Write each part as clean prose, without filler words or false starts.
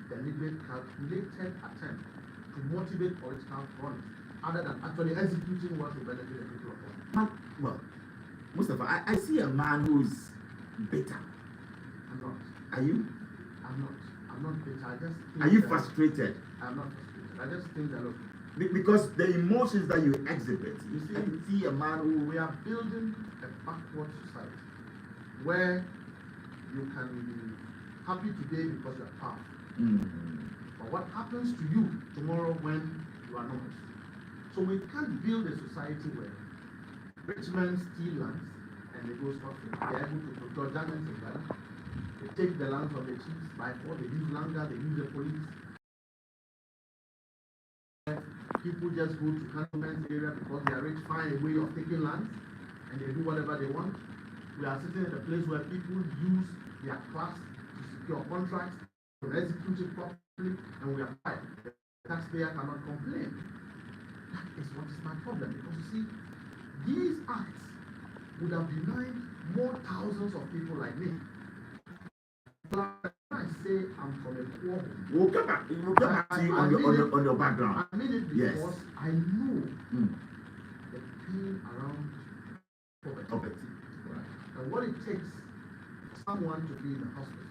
deliberate, calculated attempt to motivate political front other than actually executing what will benefit the people of God. Well, Mustapha, I see a man who's bitter. I'm not. Are you? I'm not. I'm not bitter. I just think Are you frustrated? I'm not frustrated. I just think that, look, because the emotions that you exhibit, you see, I see a man who... We are building a backward society where you can be happy today because you are powerful. But what happens to you tomorrow when you are not? So we can't build a society where rich men steal lands and they go scot-free. They are able to procure diamonds in Ghana. They take the land from the chiefs by force. They use Langa, they use the police. People just go to cantonment area because they are rich, find a way of taking land, and they do whatever they want. We are sitting in a place where people use their class to secure contracts, to execute it properly, and we are quiet. The taxpayer cannot complain. That is what is my problem, because you see, these acts would have denied more thousands of people like me. I say I'm from a poor home. We'll come back to you on your background. I mean it because I know the pain around poverty. Right. And what it takes for someone to be in the hospital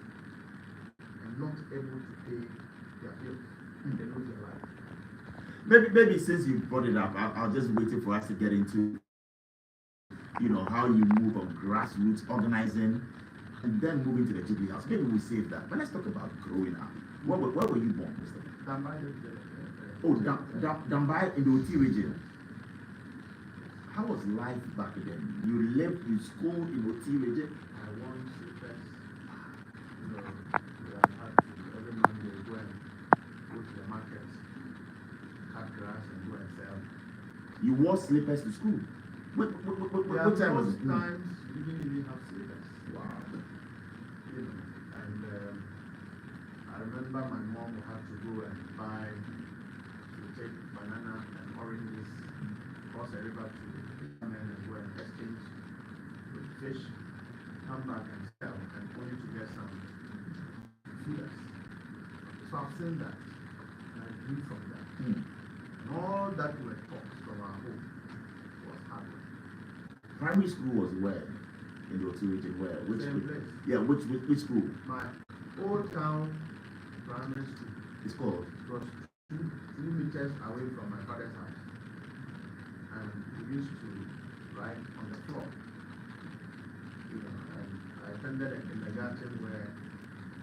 and not able to pay their bills and they lose their life. Maybe since you brought it up, I'll just wait for us to get into, how you move on grassroots organizing and then moving to the Jubilee House. Maybe we'll save that. But let's talk about growing up. Where were you born, Mr. Gbande. In the OT region. How was life back then? You lived in school in OT region? I won slippers. We have had to every Monday go to the market, cut grass and go and sell. You wore slippers to school? What time was it? Times we didn't even have slippers. Wow. And I remember my mom had to go and take banana and oranges across the river to come in and go and exchange with fish, come back and sell, and only to get some feeders. So I've seen that, and I grew from that. And all that we were taught from our home was hard work. Primary school was where? In the OT region, where? Same place. Yeah, which school? My old town primary school. It's called? It was 2 meters away from my father's house. And we used to write on the floor. And I attended a kindergarten where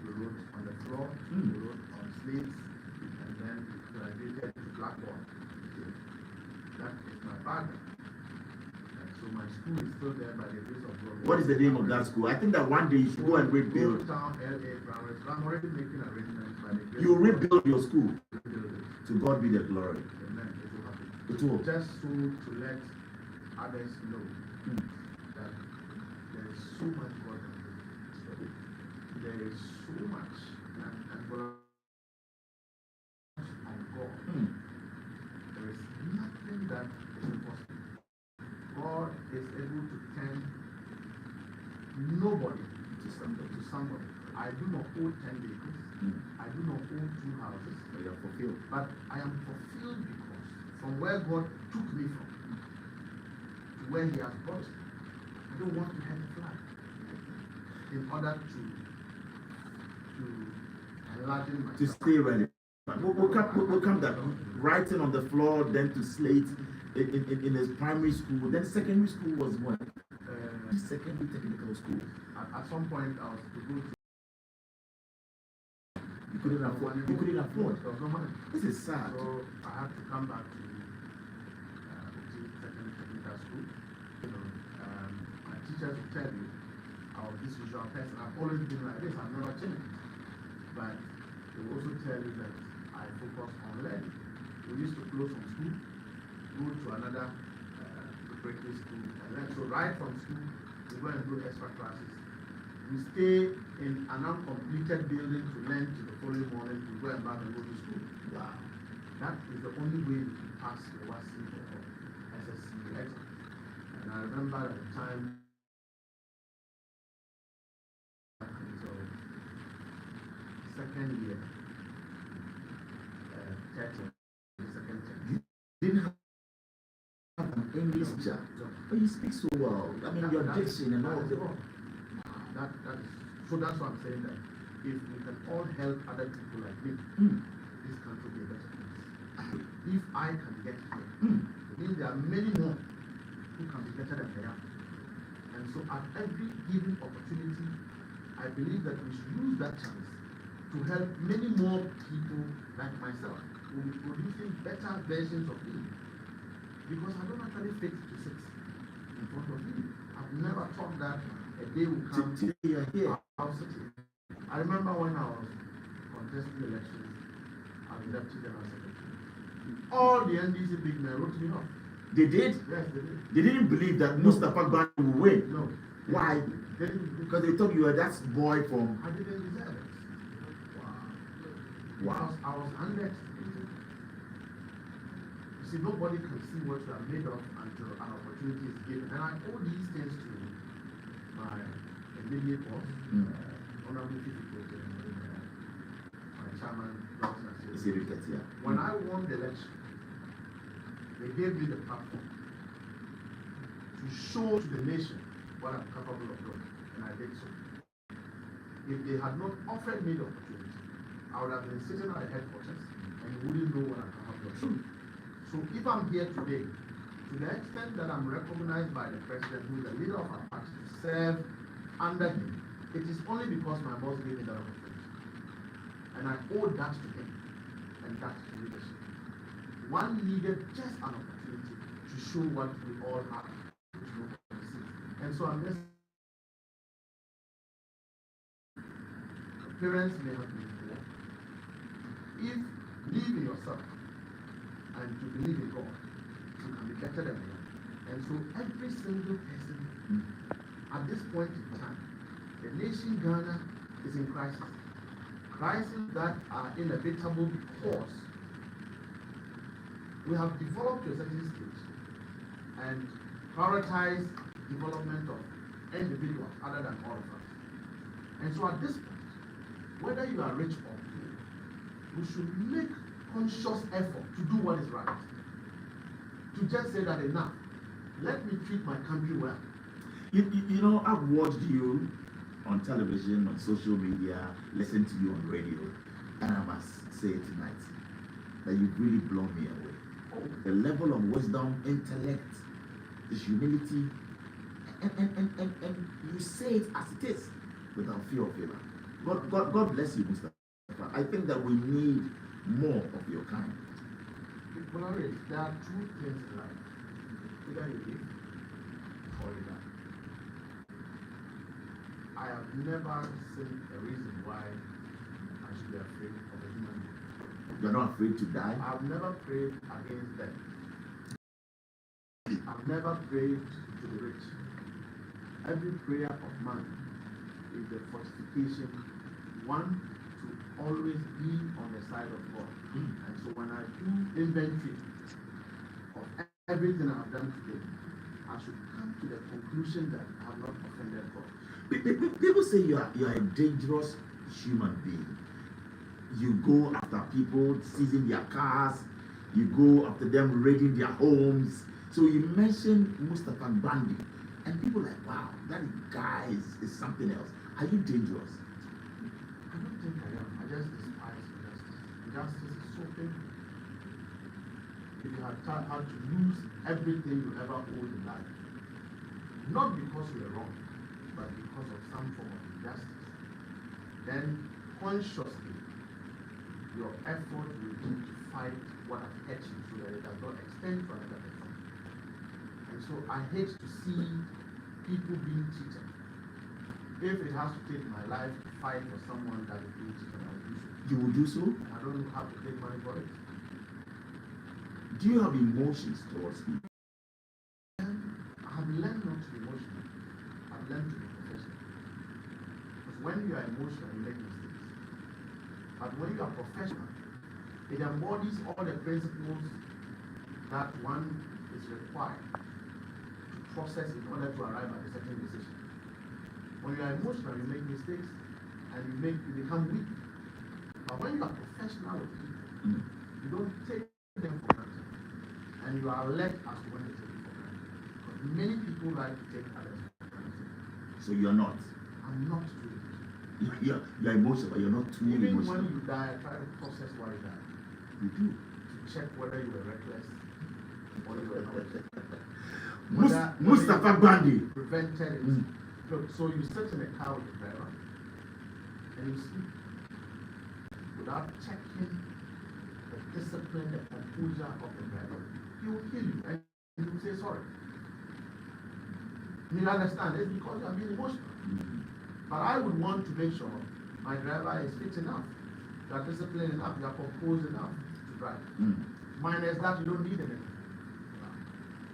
we wrote on the floor, we wrote on slates, and then graduated to blackboard. That is my father. So my school is still there by the grace of God. What is the name of that school? I think that one day you should go and rebuild. Town LA Primary School. I'm already making arrangements by the grace. You rebuild your school. To God be the glory. Amen. It will happen. It will. Just so to let others know that there is so much God can do. There is so much, and for on God, there is nothing that is impossible. God is able to turn nobody to somebody. I do not own 10 acres. I do not own 2 houses. But you are fulfilled. But I am fulfilled because from where God took me from to where He has brought me, I don't want to have a flag in order to enlarge myself. To stay relevant. We'll come that writing on the floor, then to slate in his primary school. Then secondary school was what? Secondary technical school. At some point, I was to go to. You couldn't afford. You couldn't afford. There was no money. This is sad. So I had to come back to secondary technical school. My teachers will tell you I was this usual person. I've always been like this. I've never changed. But they will also tell you that I focus on learning. We used to close from school, go to another preparatory school, and learn. So right from school, we go and do extra classes. We stay in an uncompleted building to learn till the following morning to go and back and go to school. Wow. That is the only way we can pass the WASI or SSC exam. And I remember at the time, so second year, third term, the second term. Didn't have an English teacher, but you speak so well. I mean, your diction and all. That is, so that's why I'm saying that if we can all help other people like me, this country will be a better place. If I can get here, it means there are many more who can be better than I am. And so at every given opportunity, I believe that we should use that chance to help many more people like myself who will be producing better versions of me. Because I don't actually fit to sit in front of you. I've never thought that a day will come I'll sit here. I remember when I was contesting elections as Deputy General Secretary. All the NDC big men wrote me off. They did? Yes, they did. They didn't believe that Mustapha Gbande would win. No. Why? Because they thought you were that boy from. I didn't deserve it. Wow. Because I was underestimated. You see, nobody can see what you are made of until an opportunity is given. And I owe these things to my immediate boss, Honorable Fifi, my chairman, When I won the election, they gave me the platform to show to the nation what I'm capable of doing, and I did so. If they had not offered me the opportunity, I would have been sitting at the headquarters and you wouldn't know what I'm capable of doing. So if I'm here today, to the extent that I'm recognized by the president, who is the leader of our party, to serve under him, it is only because my boss gave me that opportunity. And I owe that to him, and that to leadership. One needed just an opportunity to show what we all have, which nobody sees. And so I'm just parents may have been poor. If you believe in yourself and to believe in God, you can be better than them. And so every single person at this point in time, the nation Ghana is in crisis. Crises that are inevitable because we have developed to a certain stage and prioritized development of individuals other than all of us. And so at this point, whether you are rich or poor, we should make conscious effort to do what is right. To just say that enough, let me treat my country well. You know, I've watched you on television, on social media, listened to you on radio, and I must say tonight that you've really blown me away. The level of wisdom, intellect, the humility, and you say it as it is without fear of failure. God bless you, Mustapha. I think that we need more of your kind. There are two things in life. Either you live or you die. I have never seen a reason why I should be afraid of a human being. You're not afraid to die? I've never prayed against death. I've never prayed to the rich. Every prayer of mine is the fortification, one, to always be on the side of God. And so when I do inventory of everything I have done today, I should come to the conclusion that I have not offended God. People say you are a dangerous human being. You go after people, seizing their cars. You go after them, raiding their homes. So you mentioned Mustapha Gbande, and people are like, wow, that guy is something else. Are you dangerous? I don't think I am. I just despise injustice. Injustice is so painful. If you had had to lose everything you ever owned in life, not because you were wrong, but because of some form of injustice, then consciously your effort will be to fight what has hurt you so that it does not extend to another person. And so I hate to see people being cheated. If it has to take my life to fight for someone that is being cheated, I will do so. You will do so? I don't have to take money for it. Do you have emotions towards people? I have learned not to be emotional. I've learned to be professional. Because when you are emotional, you make mistakes. But when you are professional, it embodies all the principles that one is required to process in order to arrive at a certain decision. When you are emotional, you make mistakes and you become weak. But when you are professional with people, you don't take them for granted. And you are alert as to when they take it for granted. Because many people like to take others for granted. So you are not. I'm not doing it. You're emotional, but you're not too Even emotional. when you die, I try to process why you died. You do. To check whether you were reckless or you were not. Mustapha Gbande prevented it. Look, so you sit in a car with the driver and you sleep without checking the discipline, the composure of the driver. He will kill you and he will say sorry. You understand? It's because you are being emotional. But I would want to make sure my driver is fit enough, you are disciplined enough, you are composed enough to drive. Minus that, you don't need anything.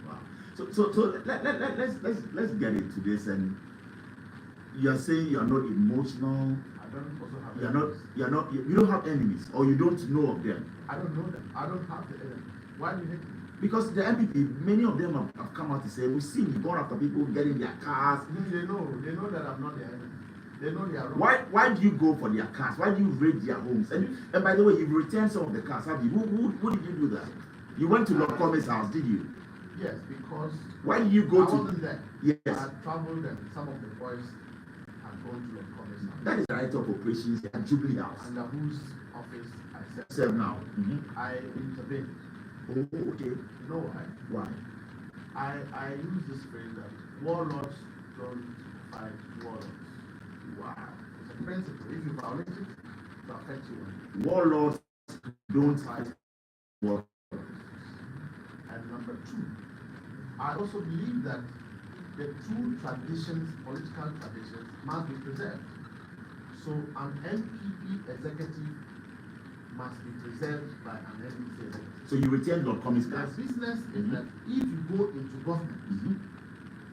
Wow. So let's get into this. And you are saying you are not emotional. I don't also have you don't have enemies, or you don't know of them. I don't know them. I don't have the enemy. Why do you hate me? Because the NPP, many of them have come out to say, we see you gone after people getting their cars. They know that I'm not their enemy. They know they are wrong. Why do you go for their cars? Why do you raid their homes? And by the way, you've returned some of the cars, have you? Who did you do that? You went to Lord Come's house, did you? Yes, because why did you go to? I wasn't there. Yes. I had traveled and some of the boys had gone to Lord Come's house. That is the director of operations at Jubilee House. Under whose office I serve now. I intervened. Oh, okay. You know why? Why? I use this phrase that warlords don't fight warlords. Wow. It's a principle. If you violate it, it affects you. Warlords don't fight warlords. And number two, I also believe that the two traditions, political traditions, must be preserved. So an NPP executive must be preserved by an NPP executive. So you retain Lord Come's The cars. business is that if you go into government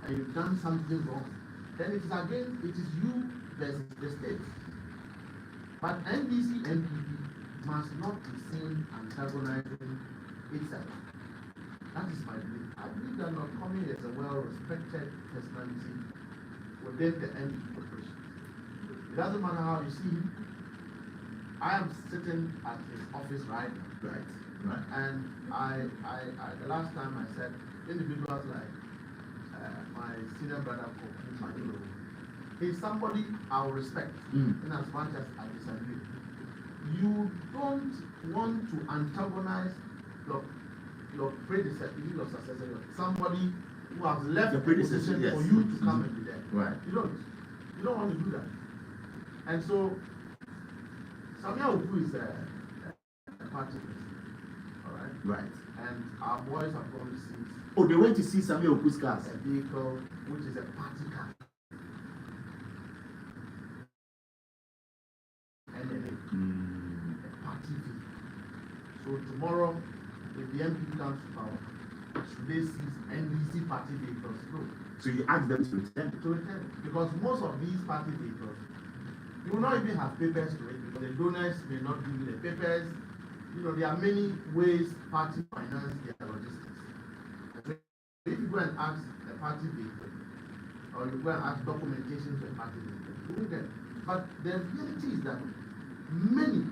and you've done something wrong, then it is you versus the state. But NDC NPP must not be seen antagonizing itself. That is my belief. I believe that Lord Come is a well-respected personality within the NPP corporation. It doesn't matter how you see him. I am sitting at his office right now. Right. And I the last time I said individuals like my senior brother Koku, he's somebody I will respect in as much as I disagree. You don't want to antagonize your predecessor, your successor, somebody who has left the position for you to come and be there. Right. You don't want to do that. And so Samuel Oku is a party president. Right. And our boys have gone to see. Oh, they went to see Samuel Oku's cars. A vehicle which is a party car. And a party vehicle. So tomorrow, if the NPP comes to power, should they see NDC party vehicles? No. So you ask them to return? To return. Because most of these party vehicles, you will not even have papers to it because the donors may not give you the papers. There are many ways party finance their logistics. So if you go and ask the party vehicle, or you go and ask documentation for a party vehicle, you will get. But the reality is that many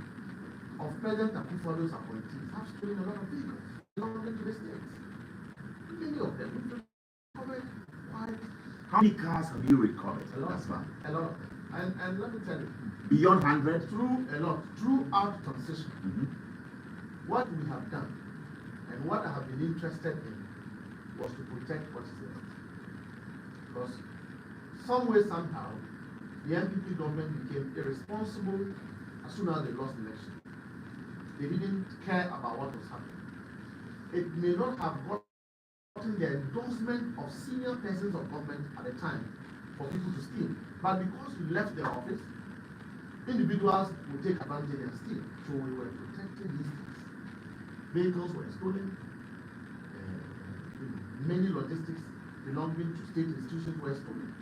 of President Akufo-Addo's appointees have stolen a lot of vehicles belonging to the states. Many of them recovered quite. How many cars have you recovered? A lot of them. And let me tell you. Beyond 100? Throughout transition. What we have done and what I have been interested in was to protect what is left. Because some way, somehow, the NPP government became irresponsible as soon as they lost the election. They didn't care about what was happening. It may not have gotten the endorsement of senior persons of government at the time for people to steal. But because we left the office, individuals would take advantage and steal. So we were protecting these things. Vehicles were stolen. Many logistics belonging to state institutions were stolen.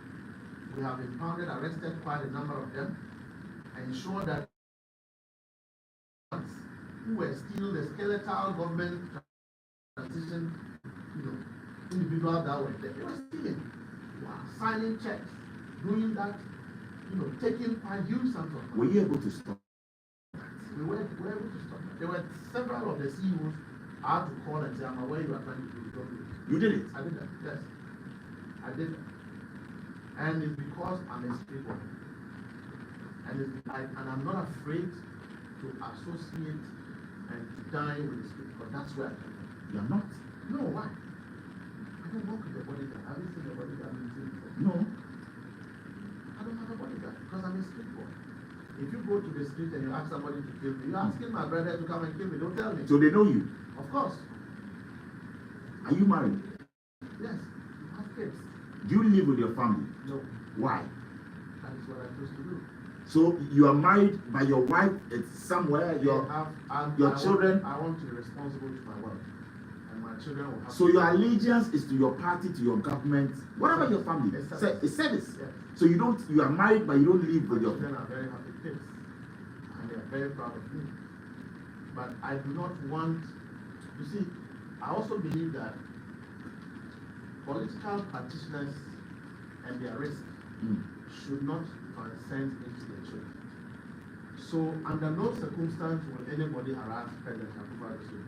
We have impounded, arrested quite a number of them, and ensured that who were still the skeletal government transition, individuals that were there, they were stealing, signing checks, doing that, taking huge sums of money. Were you able to stop that? we were able to stop that. There were several of the CEOs I had to call and say, I'm aware you are trying to do it. Don't do it. You did it? I did that, yes. I did that. And it's because I'm a street boy. And I'm not afraid to associate and to dine with the street, because that's where I come from. You are not? No, why? I don't work with the bodyguard. Have you seen the bodyguard in the before? No. I don't have a bodyguard because I'm a street boy. If you go to the street and you ask somebody to kill me, you're asking my brother to come and kill me. Don't tell me. So they know you? Of course. Are you married? Yes. I have kids. Do you live with your family? No. Why? That is what I chose to do. So you are married by your wife somewhere? Your children? I want to be responsible to my wealth. And my children will have. So your allegiance is to your party, to your government. What about your family? It's service. Yes. So you are married but you don't live with your children are very happy kids. And they are very proud of me. But I do not want, you see, I also believe that political practitioners and their risk should not transcend into their children. So under no circumstance will anybody harass President Akufo-Addo.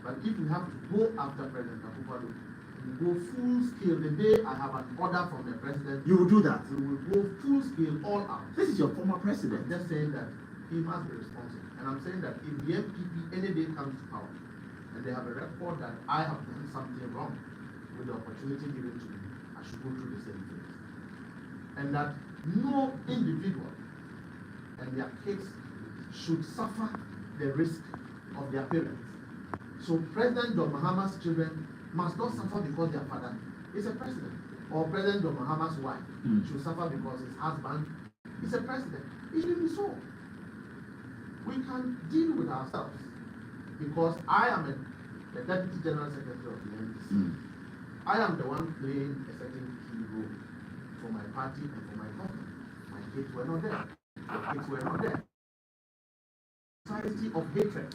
But if we have to go after President Akufo-Addo, we go full scale. The day I have an order from the president, you will do that. We will go full scale all out. This is your former president. I'm just saying that he must be responsible. And I'm saying that if the NPP any day comes to power and they have a record that I have done something wrong with the opportunity given to me, I should go through the same thing. And that no individual and their kids should suffer the risk of their parents. So President John Mahama's children must not suffer because their father is a president. Or President John Mahama's wife should suffer because his husband is a president. It should be so. We can deal with ourselves because I am the Deputy General Secretary of the NPP. I am the one playing a certain key role for my party and for my government. My kids were not there. My kids were not there. Society of hatred.